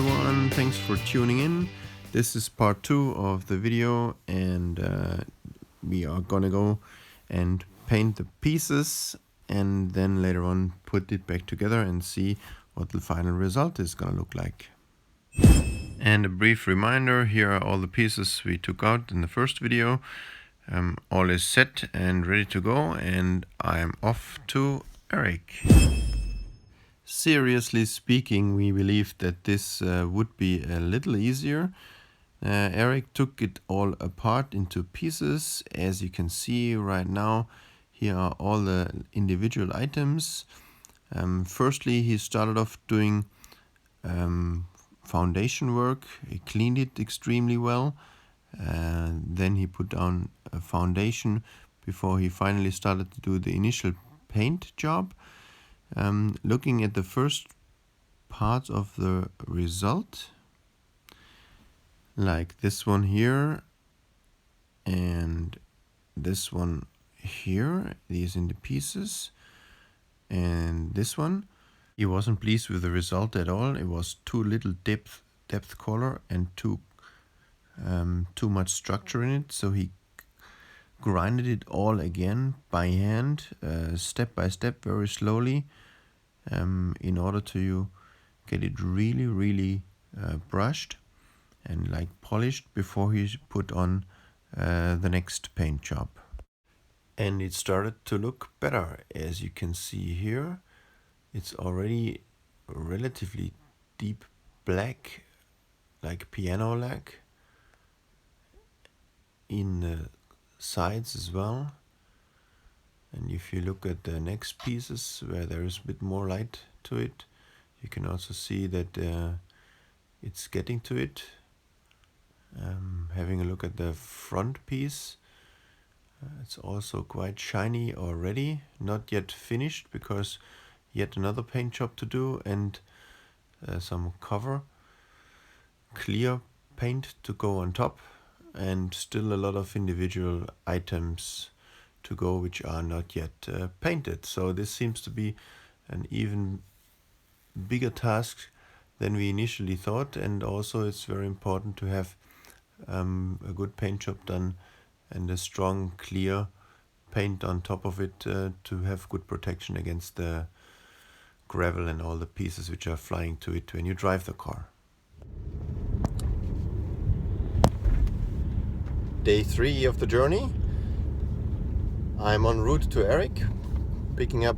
everyone, thanks for tuning in. This is part 2 of the video, and we are gonna go and paint the pieces and then later on put it back together and see what the final result is gonna look like. And a brief reminder, here are all the pieces we took out in the first video. All is set and ready to go, and I'm off to Eric. Seriously speaking, we believed that this would be a little easier. Eric took it all apart into pieces. As you can see right now, here are all the individual items. Firstly, he started off doing foundation work. He cleaned it extremely well. Then he put down a foundation before he finally started to do the initial paint job. Looking at the first part of the result, like this one here and this one here, these in the pieces, and this one, he wasn't pleased with the result at all. It was too little depth color and too much structure in it, so he grinded it all again by hand, step by step, very slowly, in order to get it really brushed and like polished before he put on the next paint job. And it started to look better. As you can see here, it's already relatively deep black, like piano black, in the sides as well. And if you look at the next pieces where there is a bit more light to it, you can also see that it's getting to it. Having a look at the front piece, it's also quite shiny already, not yet finished because yet another paint job to do and some cover clear paint to go on top, and still a lot of individual items to go which are not yet painted. So this seems to be an even bigger task than we initially thought, and also it's very important to have a good paint job done and a strong clear paint on top of it to have good protection against the gravel and all the pieces which are flying to it when you drive the car. Day 3 of the journey. I'm en route to Eric, picking up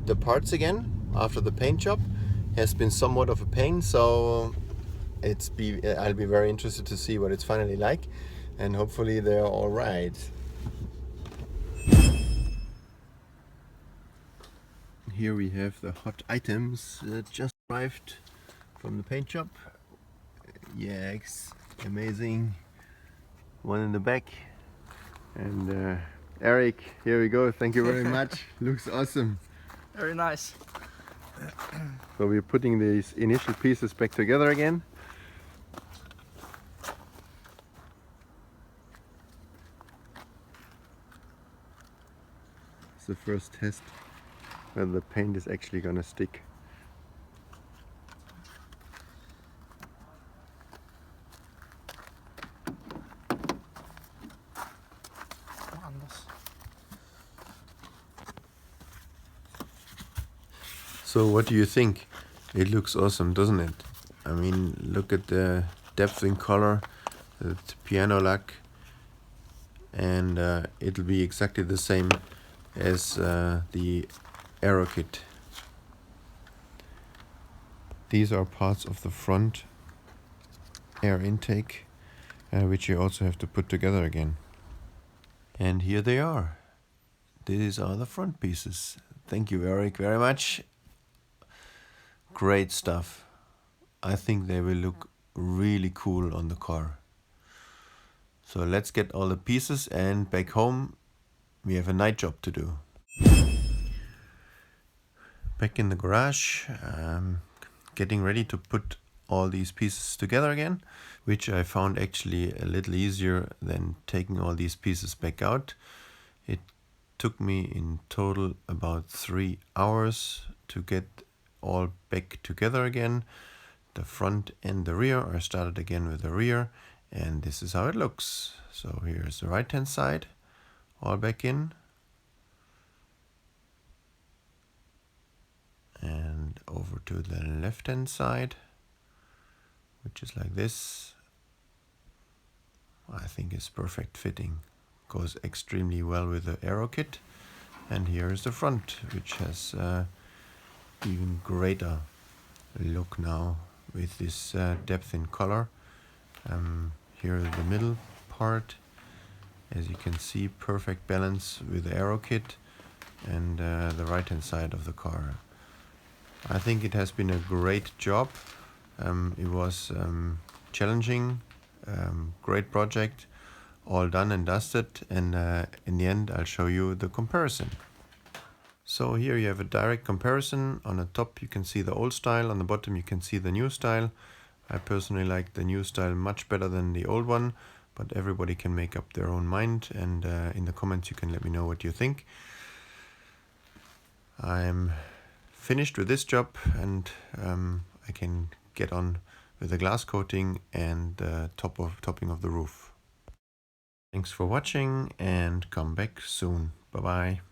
the parts again after the paint job. Has been somewhat of a pain, so I'll be very interested to see what it's finally like, and hopefully they're all right. Here we have the hot items that just arrived from the paint job. Yaks, amazing. One in the back. And Eric, here we go. Thank you very much. Looks awesome. Very nice. So we're putting these initial pieces back together again. It's the first test whether the paint is actually gonna stick. So what do you think? It looks awesome, doesn't it? I mean, look at the depth in color, the piano lack, and it'll be exactly the same as the Aero kit. These are parts of the front air intake, which you also have to put together again. And here they are. These are the front pieces. Thank you, Eric, very much. Great stuff. I think they will look really cool on the car. So let's get all the pieces, and back home we have a night job to do. Back in the garage, getting ready to put all these pieces together again, which I found actually a little easier than taking all these pieces back out. It took me in total about 3 hours to get all back together again. the front and the rear. I started again with the rear, and this is how it looks. So here's the right hand side, all back in, and over to the left hand side, which is like this. I think it's perfect fitting, goes extremely well with the aero kit. And here is the front, which has even greater look now with this depth in color. Here is the middle part. As you can see, perfect balance with the aero kit and the right hand side of the car. I think it has been a great job. It was challenging, great project, all done and dusted, and in the end I'll show you the comparison. So here you have a direct comparison. On the top you can see the old style, on the bottom you can see the new style. I personally like the new style much better than the old one, but everybody can make up their own mind, and in the comments you can let me know what you think. I'm finished with this job, and I can get on with the glass coating and the topping of the roof. Thanks for watching, and come back soon. Bye bye.